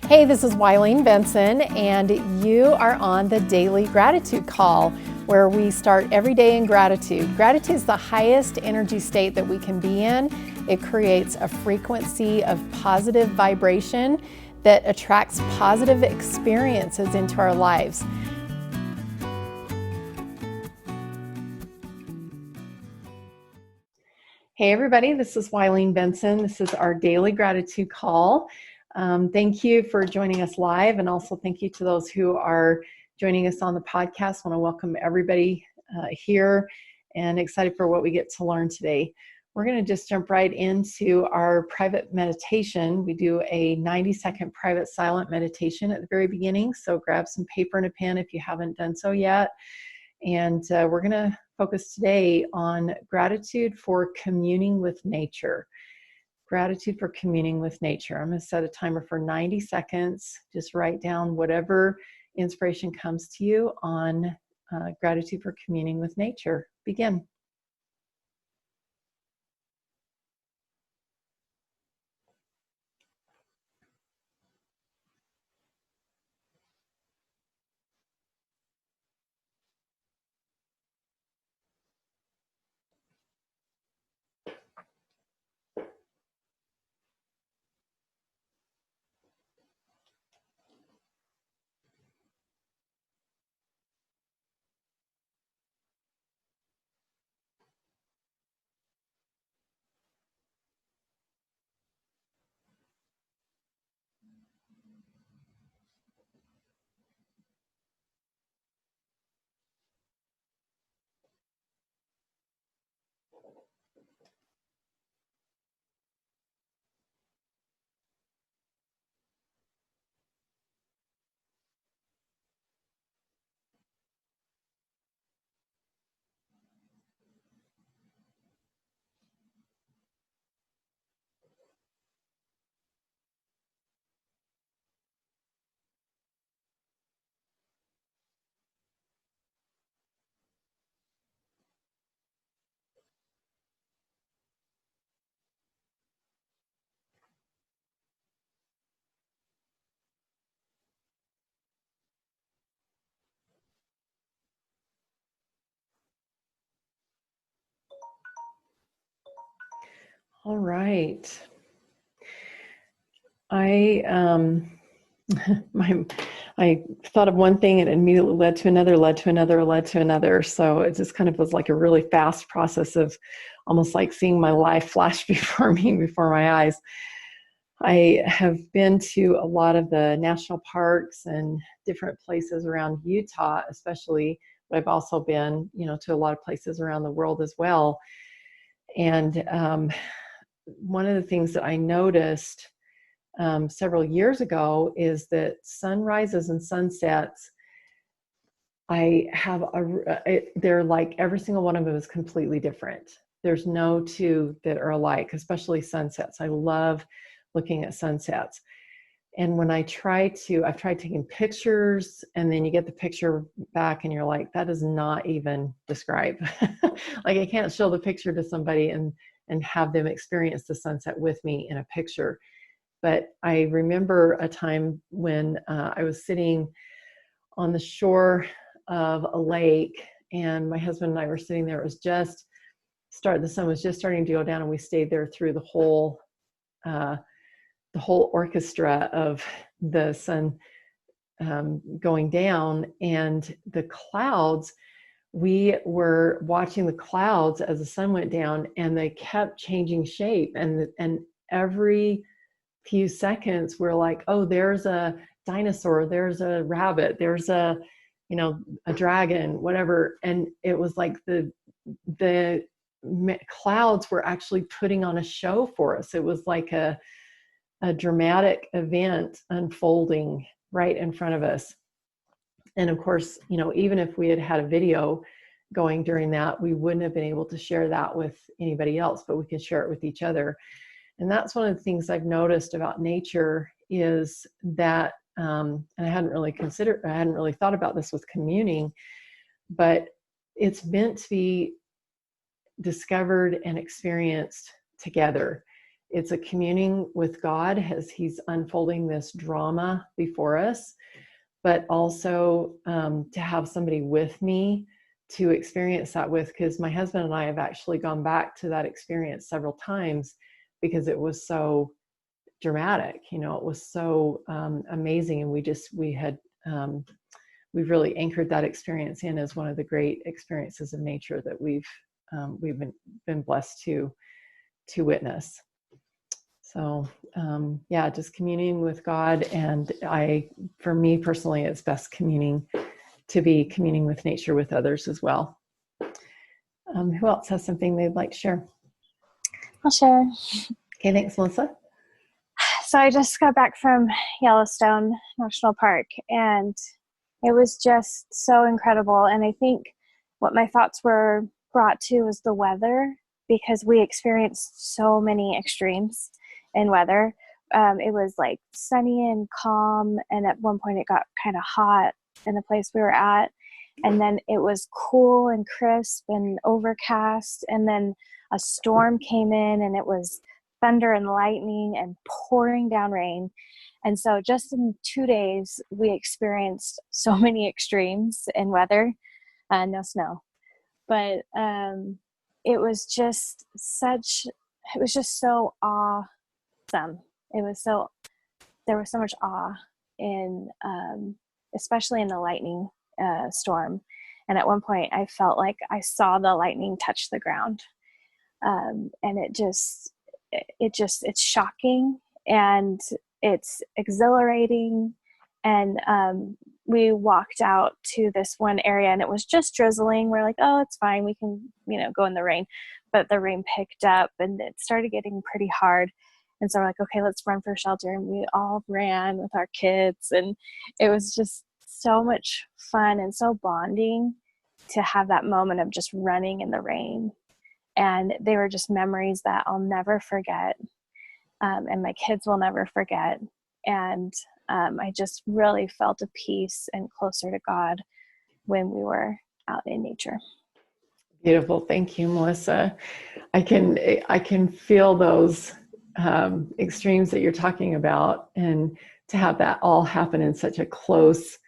Hey, this is Wileen Benson, and you are on the Daily Gratitude Call, where we start every day in gratitude. Gratitude is the highest energy state that we can be in. It creates a frequency of positive vibration that attracts positive experiences into our lives. Hey, everybody, this is Wileen Benson. This is our Daily Gratitude Call. Thank you for joining us live, and also thank you to those who are joining us on the podcast. I want to welcome everybody here and excited for what we get to learn today. We're going to just jump right into our private meditation. We do a 90-second private silent meditation at the very beginning, so grab some paper and a pen if you haven't done so yet. And we're going to focus today on gratitude for communing with nature. Gratitude for communing with nature. I'm going to set a timer for 90 seconds. Just write down whatever inspiration comes to you on gratitude for communing with nature. Begin. All right. I thought of one thing and it immediately led to another, led to another, led to another. So it just kind of was like a really fast process of almost like seeing my life flash before me, before my eyes. I have been to a lot of the national parks and different places around Utah, especially, but I've also been, to a lot of places around the world as well. And one of the things that I noticed several years ago is that sunrises and sunsets, they're like every single one of them is completely different. There's no two that are alike, especially sunsets. I love looking at sunsets. And when I've tried taking pictures, and then you get the picture back and you're like, that does not even describe. Like I can't show the picture to somebody and have them experience the sunset with me in a picture. But I remember a time when I was sitting on the shore of a lake, and my husband and I were sitting there. It was the sun was just starting to go down, and we stayed there through the whole orchestra of the sun going down, and the clouds. We were watching the clouds as the sun went down, and they kept changing shape, and every few seconds we're like, oh, there's a dinosaur, there's a rabbit, there's a dragon, whatever. And it was like the clouds were actually putting on a show for us. It was like a dramatic event unfolding right in front of us. And of course, even if we had had a video going during that, we wouldn't have been able to share that with anybody else, but we can share it with each other. And that's one of the things I've noticed about nature is that, and I hadn't really thought about this with communing, but it's meant to be discovered and experienced together. it's a communing with God as he's unfolding this drama before us, but also to have somebody with me to experience that with, because my husband and I have actually gone back to that experience several times because it was so dramatic. You know, it was so amazing, and we've really anchored that experience in as one of the great experiences of nature that we've been blessed to witness. So yeah, just communing with God, and for me personally, it's best to be communing with nature with others as well. Who else has something they'd like to share? I'll share. Okay, thanks, Melissa. So I just got back from Yellowstone National Park, and it was just so incredible. And I think what my thoughts were brought to was the weather, because we experienced so many extremes in weather. It was like sunny and calm, and at one point it got kind of hot in the place we were at, and then it was cool and crisp and overcast, and then a storm came in, and it was thunder and lightning and pouring down rain. And so just in 2 days, we experienced so many extremes in weather. No snow, but it was just so awesome. There was so much awe in, especially in the lightning storm. And at one point I felt like I saw the lightning touch the ground. And it's shocking, and it's exhilarating. And we walked out to this one area, and it was just drizzling. We're like, oh, it's fine, we can go in the rain. But the rain picked up, and it started getting pretty hard. And so we're like, okay, let's run for shelter. And we all ran with our kids, and it was just so much fun and so bonding to have that moment of just running in the rain. And they were just memories that I'll never forget, and my kids will never forget. And I just really felt a peace and closer to God when we were out in nature. Beautiful. Thank you, Melissa. I can feel those extremes that you're talking about, and to have that all happen in such a close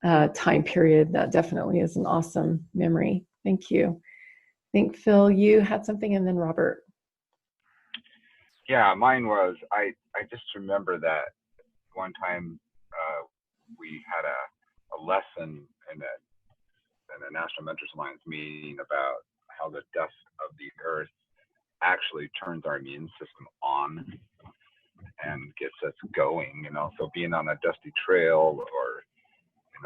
time period, that definitely is an awesome memory. Thank you. I think, Phil, you had something, and then Robert. Yeah, mine was, I just remember that one time we had a lesson in a National Mentors Alliance meeting about how the dust of the earth actually turns our immune system on and gets us going. So being on a dusty trail, or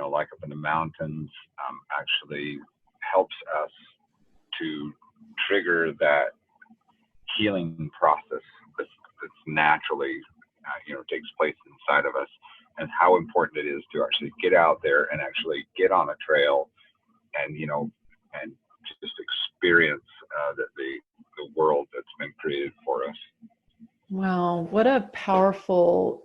like up in the mountains, actually helps us to trigger that healing process that's naturally takes place inside of us, and how important it is to actually get out there and actually get on a trail and and just experience the world that's been created for us. Wow, what a powerful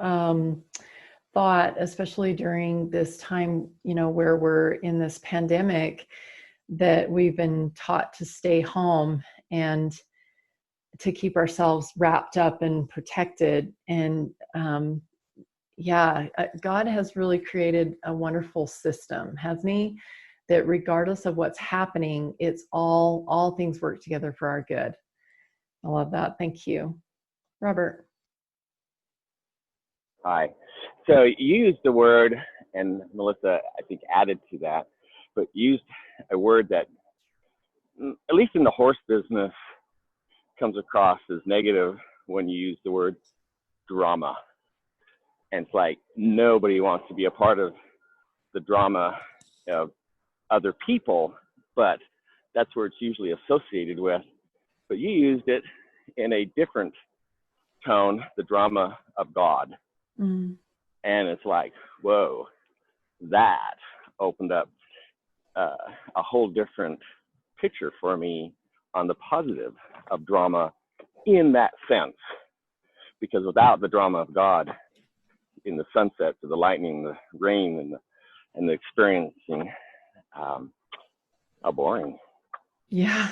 thought, especially during this time, where we're in this pandemic, that we've been taught to stay home and to keep ourselves wrapped up and protected. And God has really created a wonderful system, hasn't he? That regardless of what's happening, it's all things work together for our good. I love that. Thank you. Robert. Hi. So you used the word, and Melissa, I think, added to that, but used a word that, at least in the horse business, comes across as negative when you use the word drama. And it's like nobody wants to be a part of the drama of other people, but that's where it's usually associated with. But you used it in a different tone, the drama of God. Mm. And it's like, whoa, that opened up a whole different picture for me on the positive of drama in that sense. Because without the drama of God, in the sunsets, the lightning, the rain, and the experiencing, how boring. Yeah.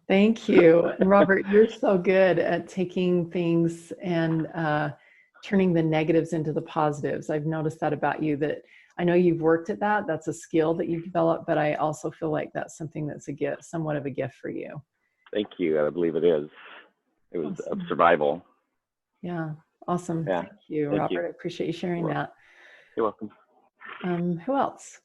Thank you. And Robert, you're so good at taking things and turning the negatives into the positives. I've noticed that about you, that I know you've worked at that. That's a skill that you've developed, but I also feel like that's something that's a gift, somewhat of a gift for you. Thank you. I believe it is. It was of Awesome. survival. Yeah. Awesome. Yeah. Thank you, Thank Robert. you. I appreciate you sharing that. You're welcome. Who else?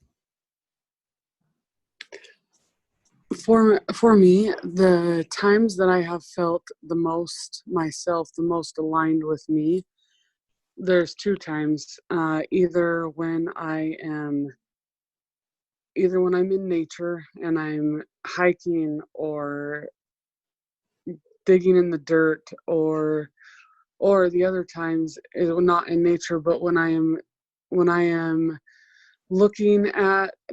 For me, the times that I have felt the most myself, the most aligned with me, there's two times. Either when I'm in nature and I'm hiking or digging in the dirt, or the other times is not in nature, but when I am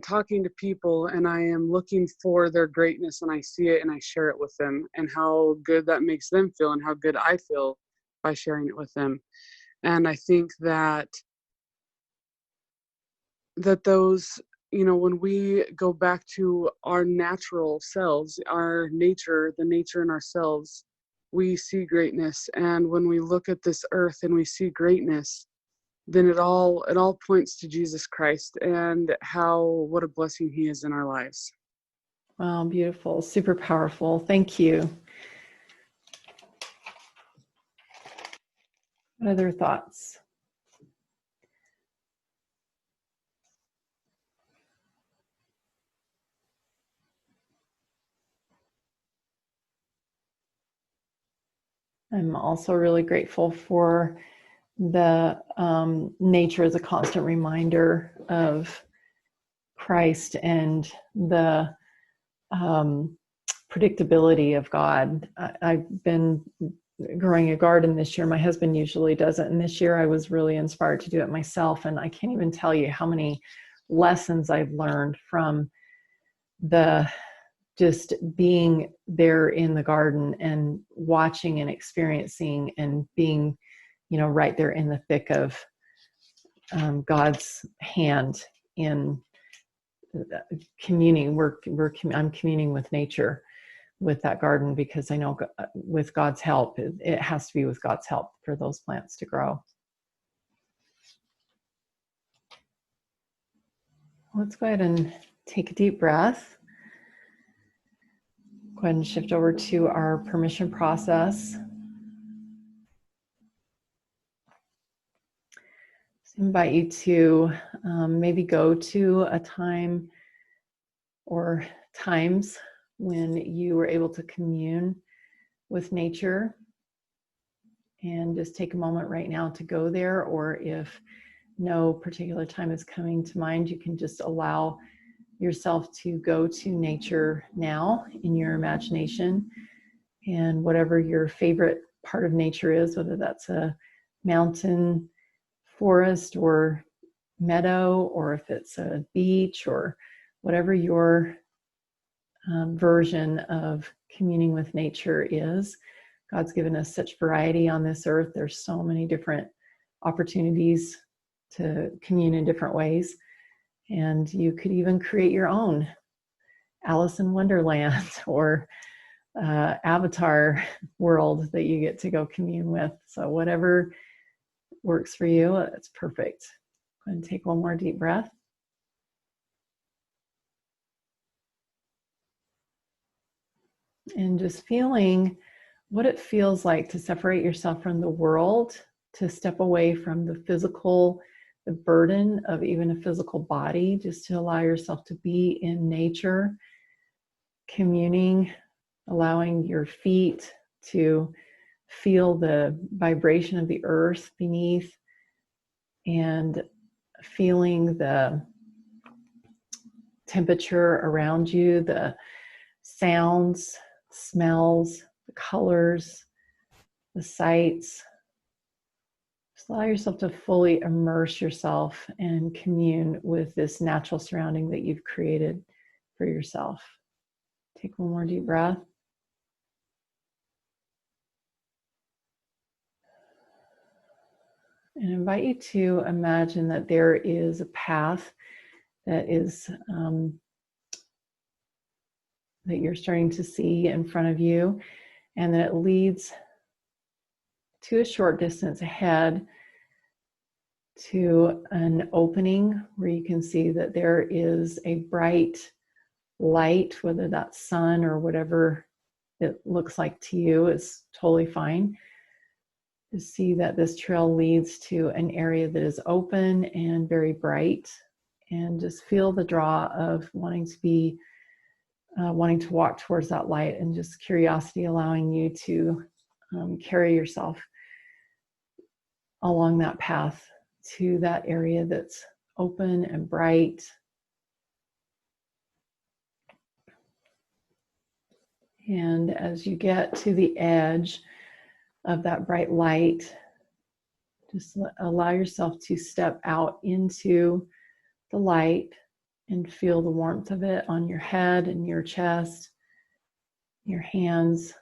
talking to people and I am looking for their greatness and I see it and I share it with them, and how good that makes them feel and how good I feel by sharing it with them. And I think that those, when we go back to our natural selves, our nature, the nature in ourselves, we see greatness. And when we look at this earth and we see greatness, then it all points to Jesus Christ and what a blessing he is in our lives. Wow, beautiful, super powerful. Thank you. What other thoughts? I'm also really grateful for the nature as a constant reminder of Christ and the predictability of God. I've been growing a garden this year. My husband usually does it, and this year I was really inspired to do it myself. And I can't even tell you how many lessons I've learned from the just being there in the garden and watching and experiencing and being, right there in the thick of God's hand in communing. I'm communing with nature with that garden, because I know with God's help, it has to be with God's help for those plants to grow. Let's go ahead and take a deep breath. Go ahead and shift over to our permission process. So invite you to maybe go to a time or times when you were able to commune with nature, and just take a moment right now to go there. Or if no particular time is coming to mind, you can just allow yourself to go to nature now in your imagination, and whatever your favorite part of nature is, whether that's a mountain, forest, or meadow, or if it's a beach, or whatever your version of communing with nature is. God's given us such variety on this earth. There's so many different opportunities to commune in different ways. And you could even create your own Alice in Wonderland or avatar world that you get to go commune with. So whatever works for you, it's perfect. Go ahead and take one more deep breath. And just feeling what it feels like to separate yourself from the world, to step away from the burden of even a physical body, just to allow yourself to be in nature, communing, allowing your feet to feel the vibration of the earth beneath, and feeling the temperature around you, the sounds, smells, the colors, the sights. Just allow yourself to fully immerse yourself and commune with this natural surrounding that you've created for yourself. Take one more deep breath. And invite you to imagine that there is a path that is that you're starting to see in front of you, and then it leads to a short distance ahead to an opening where you can see that there is a bright light, whether that's sun or whatever it looks like to you is totally fine. To see that this trail leads to an area that is open and very bright, and just feel the draw of wanting to walk towards that light, and just curiosity allowing you to carry yourself along that path to that area that's open and bright. And as you get to the edge of that bright light, just allow yourself to step out into the light and feel the warmth of it on your head and your chest, your hands,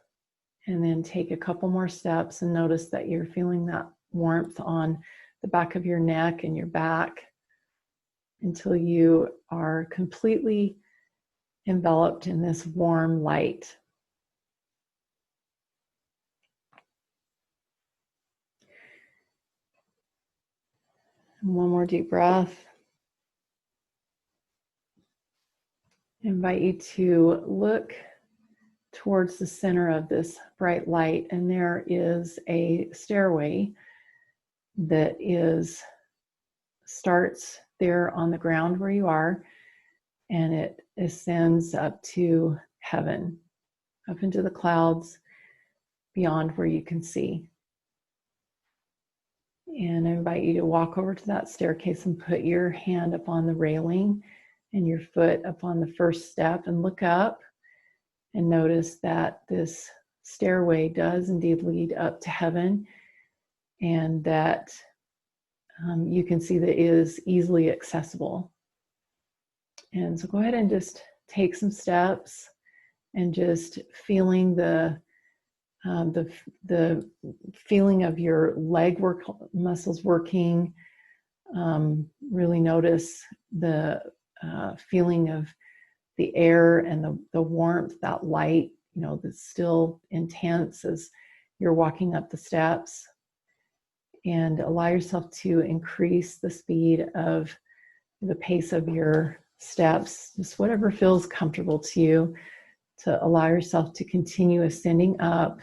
and then take a couple more steps and notice that you're feeling that warmth on the back of your neck and your back until you are completely enveloped in this warm light. And one more deep breath. I invite you to look towards the center of this bright light, and there is a stairway that starts there on the ground where you are, and it ascends up to heaven, up into the clouds beyond where you can see. And I invite you to walk over to that staircase and put your hand up on the railing and your foot up on the first step, and look up and notice that this stairway does indeed lead up to heaven, and that you can see that it is easily accessible. And so go ahead and just take some steps and just feeling the feeling of your leg muscles working. Really notice the feeling of the air and the warmth, that light, that's still intense as you're walking up the steps. And allow yourself to increase the speed of the pace of your steps, just whatever feels comfortable to you, to allow yourself to continue ascending up,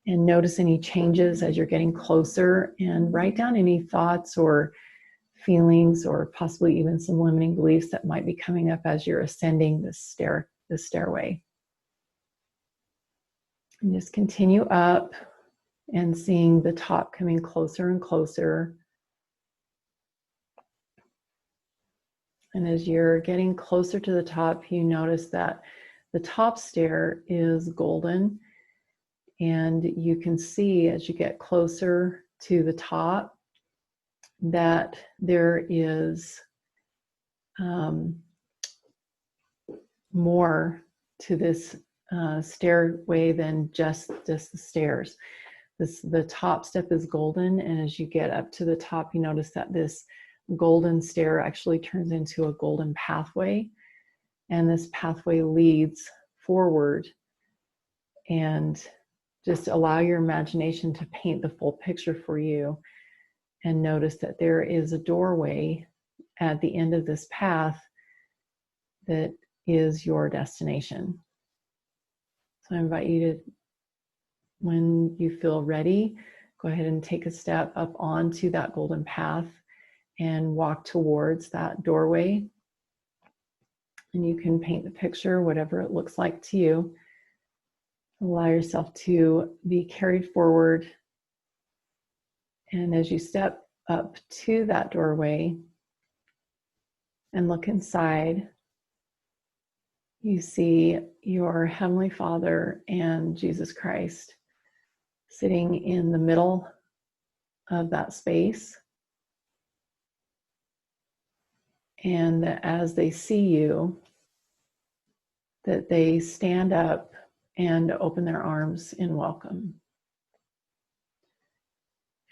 and notice any changes as you're getting closer, and write down any thoughts or feelings or possibly even some limiting beliefs that might be coming up as you're ascending this stairway. And just continue up and seeing the top coming closer and closer. And as you're getting closer to the top, you notice that the top stair is golden, and you can see as you get closer to the top that there is more to this stairway than just the stairs. The top step is golden, and as you get up to the top, you notice that this golden stair actually turns into a golden pathway, and this pathway leads forward. And just allow your imagination to paint the full picture for you, and notice that there is a doorway at the end of this path that is your destination. So I invite you to, when you feel ready, go ahead and take a step up onto that golden path and walk towards that doorway. And you can paint the picture, whatever it looks like to you. Allow yourself to be carried forward. And as you step up to that doorway and look inside, you see your Heavenly Father and Jesus Christ sitting in the middle of that space. And as they see you, that they stand up and open their arms in welcome.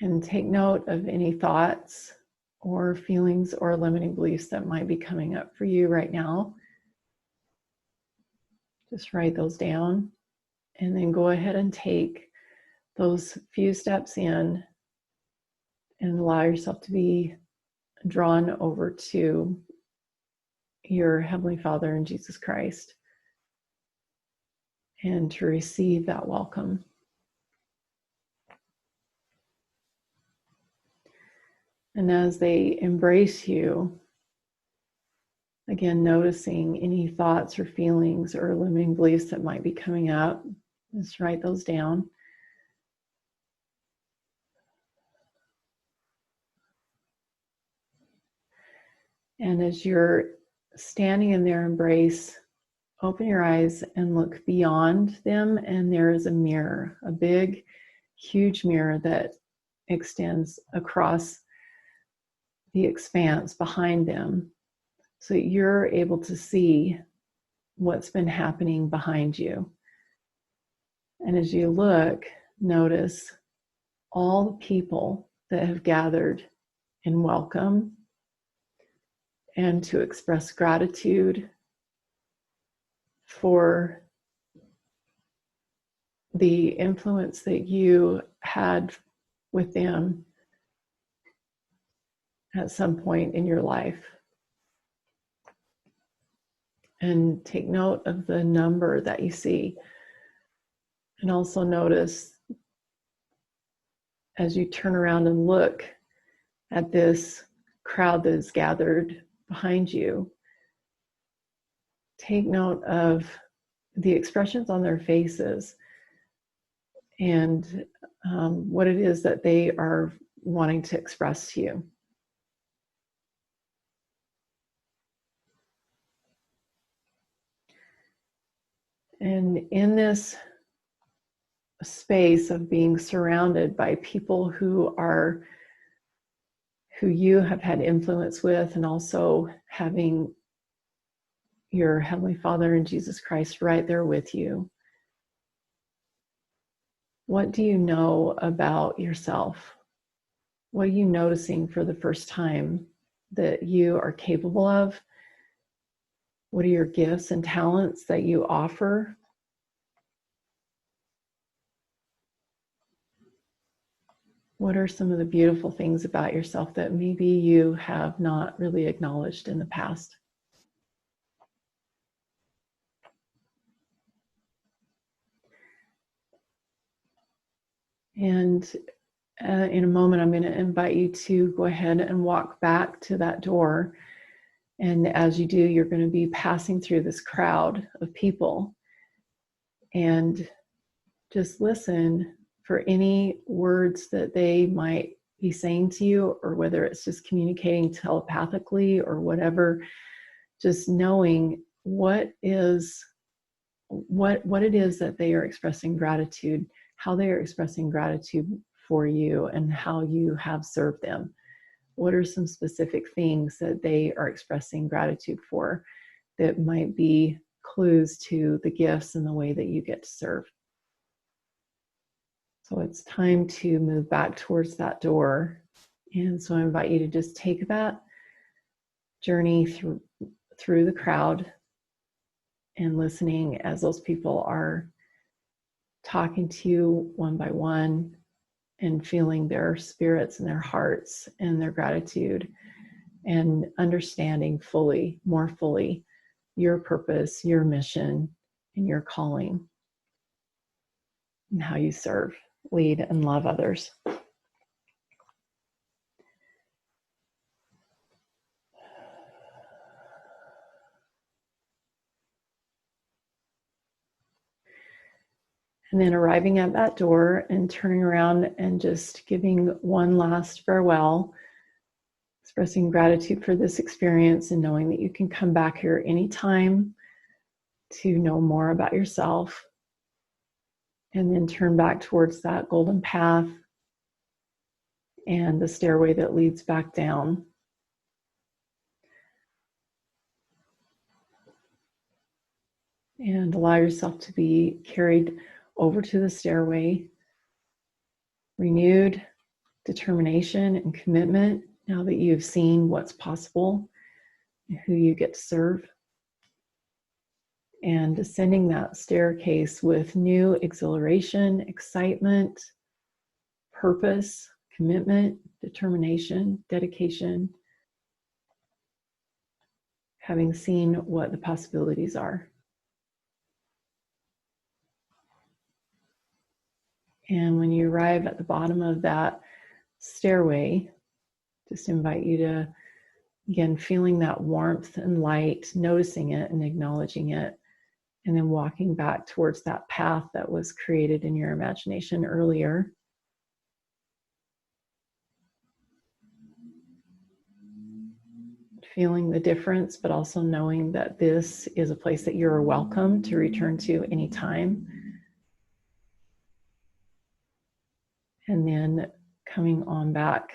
And take note of any thoughts or feelings or limiting beliefs that might be coming up for you right now. Just write those down, and then go ahead and take those few steps in and allow yourself to be drawn over to your Heavenly Father and Jesus Christ, and to receive that welcome. And as they embrace you, again, noticing any thoughts or feelings or limiting beliefs that might be coming up, just write those down. And as you're standing in their embrace, open your eyes and look beyond them, and there is a mirror, a big, huge mirror that extends across the expanse behind them, so that you're able to see what's been happening behind you. And as you look, notice all the people that have gathered in welcome and to express gratitude for the influence that you had with them at some point in your life. And take note of the number that you see. And also notice, as you turn around and look at this crowd that is gathered behind you, take note of the expressions on their faces and what it is that they are wanting to express to you. And in this space of being surrounded by people who you have had influence with, and also having your Heavenly Father and Jesus Christ right there with you, what do you know about yourself? What are you noticing for the first time that you are capable of? What are your gifts and talents that you offer? What are some of the beautiful things about yourself that maybe you have not really acknowledged in the past? And in a moment, I'm going to invite you to go ahead and walk back to that door. And as you do, you're going to be passing through this crowd of people. And just listen for any words that they might be saying to you, or whether it's just communicating telepathically or whatever, just knowing what it is that they are expressing gratitude, how they are expressing gratitude for you, and how you have served them. What are some specific things that they are expressing gratitude for that might be clues to the gifts and the way that you get to serve? So it's time to move back towards that door. And so I invite you to just take that journey through the crowd and listening as those people are talking to you one by one, and feeling their spirits and their hearts and their gratitude, and understanding more fully, your purpose, your mission, and your calling, and how you serve, lead, and love others. And then arriving at that door and turning around and just giving one last farewell, expressing gratitude for this experience, and knowing that you can come back here anytime to know more about yourself. And then turn back towards that golden path and the stairway that leads back down. And allow yourself to be carried over to the stairway. Renewed determination and commitment now that you've seen what's possible and who you get to serve. and ascending that staircase with new exhilaration, excitement, purpose, commitment, determination, dedication, having seen what the possibilities are. And when you arrive at the bottom of that stairway, just invite you to, again, feeling that warmth and light, noticing it and acknowledging it, and then walking back towards that path that was created in your imagination earlier. Feeling the difference, but also knowing that this is a place that you're welcome to return to anytime. And then coming on back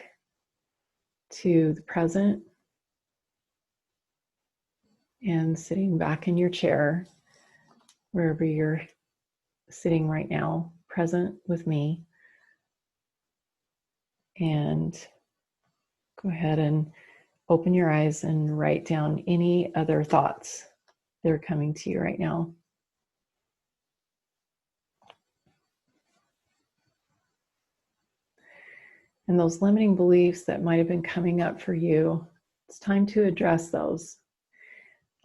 to the present and sitting back in your chair, wherever you're sitting right now, present with me. And go ahead and open your eyes and write down any other thoughts that are coming to you right now. And those limiting beliefs that might have been coming up for you, it's time to address those.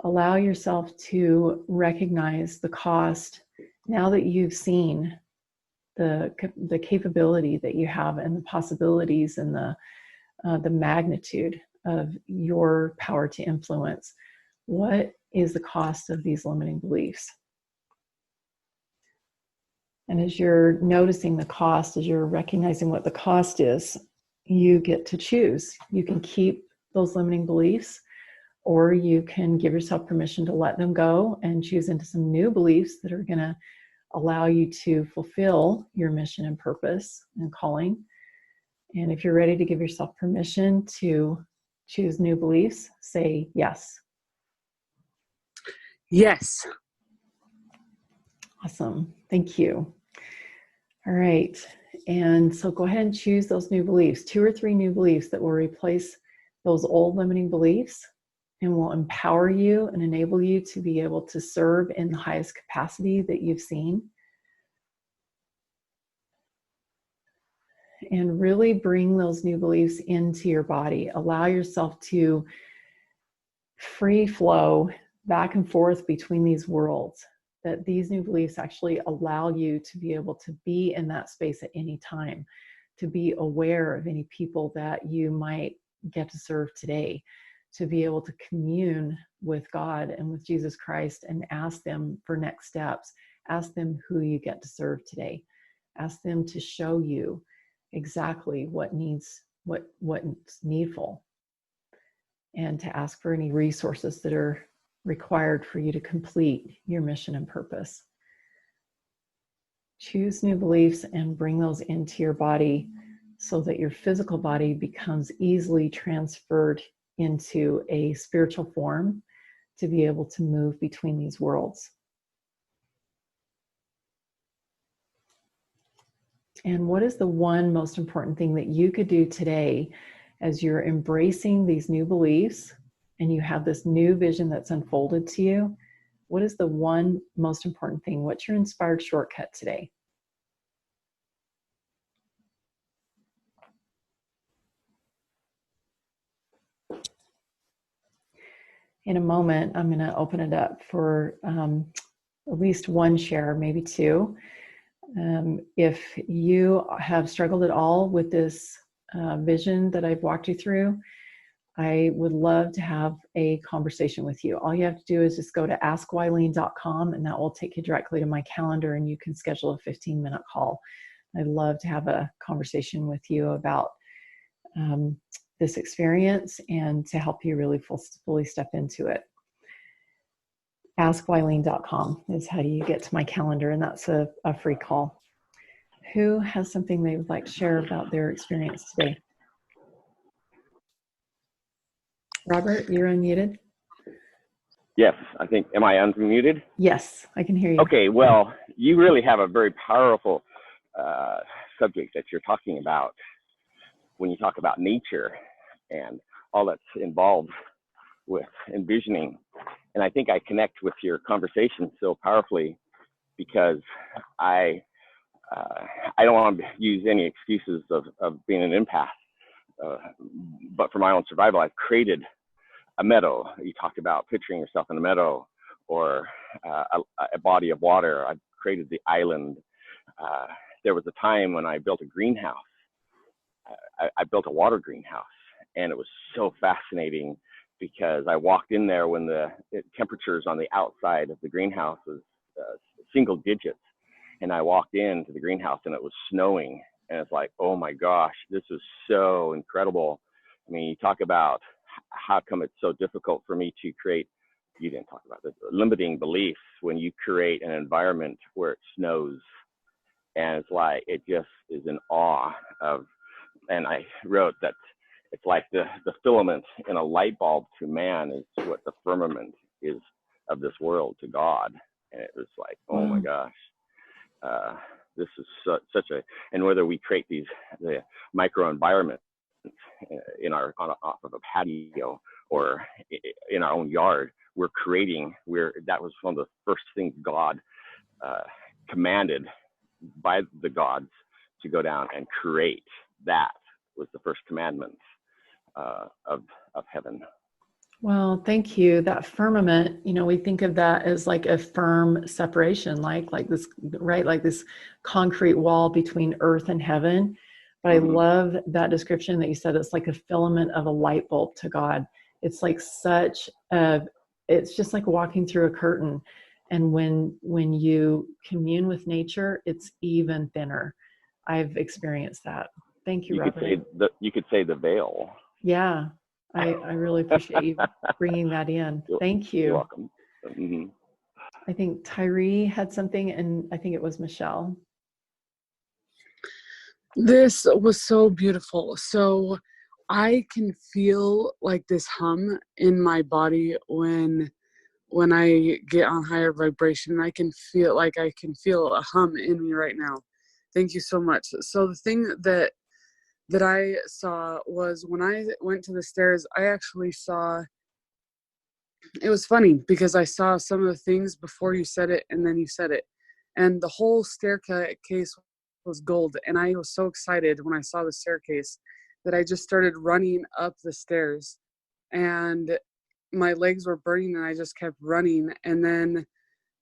Allow yourself to recognize the cost now that you've seen the capability that you have and the possibilities and the magnitude of your power to influence. What is the cost of these limiting beliefs? And as you're noticing the cost, as you're recognizing what the cost is, you get to choose. You can keep those limiting beliefs, or you can give yourself permission to let them go and choose into some new beliefs that are going to allow you to fulfill your mission and purpose and calling. And if you're ready to give yourself permission to choose new beliefs, say yes. Yes. Awesome. Thank you. All right. And so go ahead and choose those new beliefs, 2 or 3 new beliefs that will replace those old limiting beliefs and will empower you and enable you to be able to serve in the highest capacity that you've seen. And really bring those new beliefs into your body. Allow yourself to free flow back and forth between these worlds, that these new beliefs actually allow you to be able to be in that space at any time, to be aware of any people that you might get to serve today, to be able to commune with God and with Jesus Christ and ask them for next steps. Ask them who you get to serve today. Ask them to show you exactly what's needful, and to ask for any resources that are required for you to complete your mission and purpose. Choose new beliefs and bring those into your body so that your physical body becomes easily transferred into a spiritual form to be able to move between these worlds. And what is the one most important thing that you could do today as you're embracing these new beliefs and you have this new vision that's unfolded to you? What is the one most important thing? What's your inspired shortcut today? In a moment, I'm going to open it up for at least one share, maybe 2. If you have struggled at all with this vision that I've walked you through, I would love to have a conversation with you. All you have to do is just go to askwylene.com, and that will take you directly to my calendar, and you can schedule a 15-minute call. I'd love to have a conversation with you about this experience and to help you really fully step into it. askwylene.com is how you get to my calendar, and that's a free call. Who has something they would like to share about their experience today? Robert, you're unmuted. Yes, I think, am I unmuted? Yes, I can hear you. Okay, well, you really have a very powerful subject that you're talking about when you talk about nature and all that's involved with envisioning And I think I connect with your conversation so powerfully because I don't want to use any excuses of being an empath, but for my own survival, I've created a meadow. You talked about picturing yourself in a meadow or a body of water. I've created the island. There was a time when I built a greenhouse. I built a water greenhouse, and it was so fascinating because I walked in there when the temperatures on the outside of the greenhouse was single digits, and I walked into the greenhouse and it was snowing, and it's like, oh my gosh, this is so incredible. I mean, you talk about how come it's so difficult for me to create, you didn't talk about this, limiting beliefs when you create an environment where it snows, and it's like, it just is in awe of, and I wrote that it's like the filament in a light bulb to man is what the firmament is of this world to God. And it was like, oh my gosh, this is such a, and whether we create the microenvironment in off of a patio or in our own yard, we're creating, that was one of the first things God commanded by the gods to go down and create. That was the first commandment of heaven. Well, thank you. That firmament, we think of that as like a firm separation, like this, right? Like this concrete wall between earth and heaven. But I love that description that you said. It's like a filament of a light bulb to God. It's like it's just like walking through a curtain. And when you commune with nature, it's even thinner. I've experienced that. Thank you, Robert. You could say the veil. Yeah, I really appreciate you bringing that in. Thank you. You're welcome. Mm-hmm. I think Tyree had something, and I think it was Michelle. This was so beautiful. So I can feel like this hum in my body when I get on higher vibration. I can feel a hum in me right now. Thank you so much. So the thing that I saw was when I went to the stairs, I actually saw, it was funny because I saw some of the things before you said it and then you said it. And the whole staircase was gold. And I was so excited when I saw the staircase that I just started running up the stairs. And my legs were burning and I just kept running. And then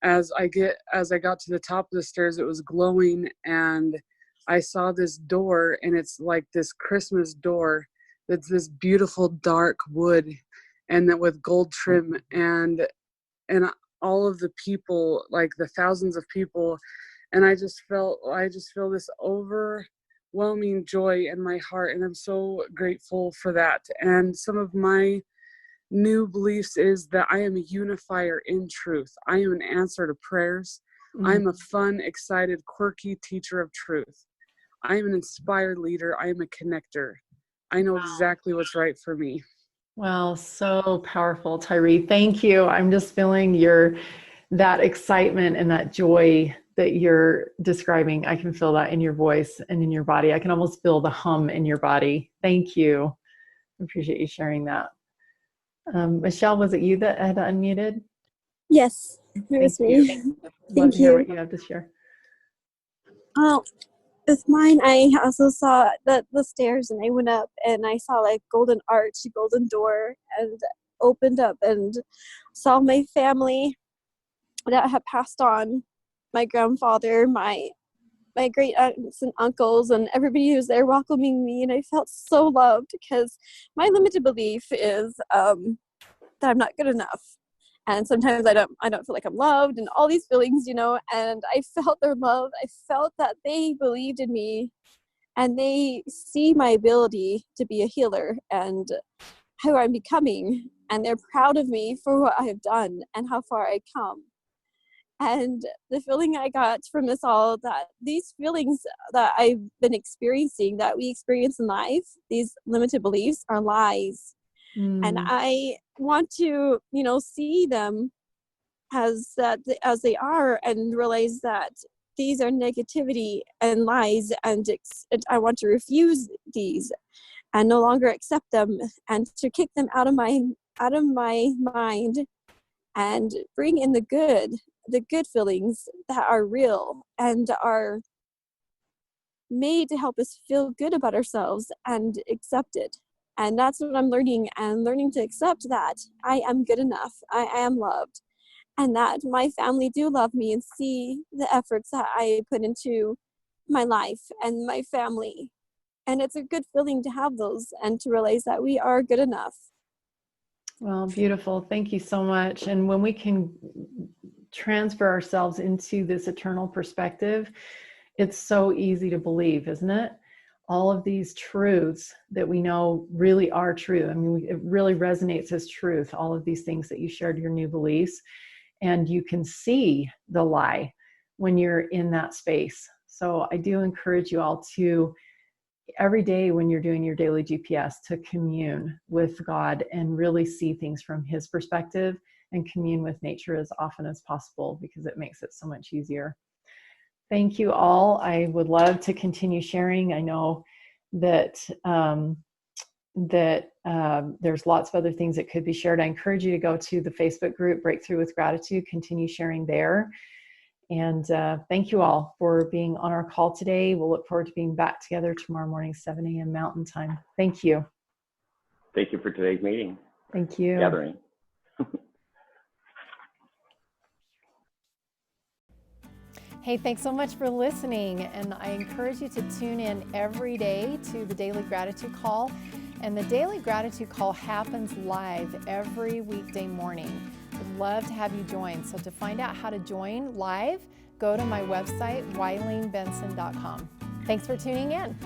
as I got to the top of the stairs, it was glowing, and I saw this door, and it's like this Christmas door that's this beautiful dark wood and then with gold trim, and all of the people, like the thousands of people, and I just feel this overwhelming joy in my heart, and I'm so grateful for that. And some of my new beliefs is that I am a unifier in truth. I am an answer to prayers. I'm a fun, excited, quirky teacher of truth. I am an inspired leader. I am a connector. I know exactly what's right for me. Wow, so powerful, Tyree. Thank you. I'm just feeling that excitement and that joy that you're describing. I can feel that in your voice and in your body. I can almost feel the hum in your body. Thank you. I appreciate you sharing that. Michelle, was it you that had unmuted? Yes, it was me. Love to hear what you have to share. With mine, I also saw the stairs, and I went up and I saw like golden arch, golden door, and opened up and saw my family that had passed on, my grandfather, my great aunts and uncles, and everybody who was there welcoming me, and I felt so loved because my limited belief is that I'm not good enough, and sometimes I don't feel like I'm loved, and all these feelings, and I felt their love. I felt that they believed in me, and they see my ability to be a healer and who I'm becoming, and they're proud of me for what I have done and how far I come. And the feeling I got from this all, that these feelings that I've been experiencing, that we experience in life, these limited beliefs, are lies. And I want to, see them as they are, and realize that these are negativity and lies, and I want to refuse these and no longer accept them, and to kick them out of my mind, and bring in the good feelings that are real and are made to help us feel good about ourselves and accepted. And that's what I'm learning, and learning to accept that I am good enough, I am loved, and that my family do love me and see the efforts that I put into my life and my family. And it's a good feeling to have those and to realize that we are good enough. Well, beautiful. Thank you so much. And when we can transfer ourselves into this eternal perspective, it's so easy to believe, isn't it? All of these truths that we know really are true. I mean, it really resonates as truth, all of these things that you shared, your new beliefs, and you can see the lie when you're in that space. So I do encourage you all to, every day when you're doing your daily GPS, to commune with God and really see things from his perspective, and commune with nature as often as possible, because it makes it so much easier. Thank you all. I would love to continue sharing. I know that there's lots of other things that could be shared. I encourage you to go to the Facebook group, Breakthrough with Gratitude, continue sharing there. And thank you all for being on our call today. We'll look forward to being back together tomorrow morning, 7 a.m. Mountain Time. Thank you. Thank you for today's meeting. Thank you. Gathering. Hey, thanks so much for listening. And I encourage you to tune in every day to the Daily Gratitude Call. And the Daily Gratitude Call happens live every weekday morning. I'd love to have you join. So to find out how to join live, go to my website, WileenBenson.com. Thanks for tuning in.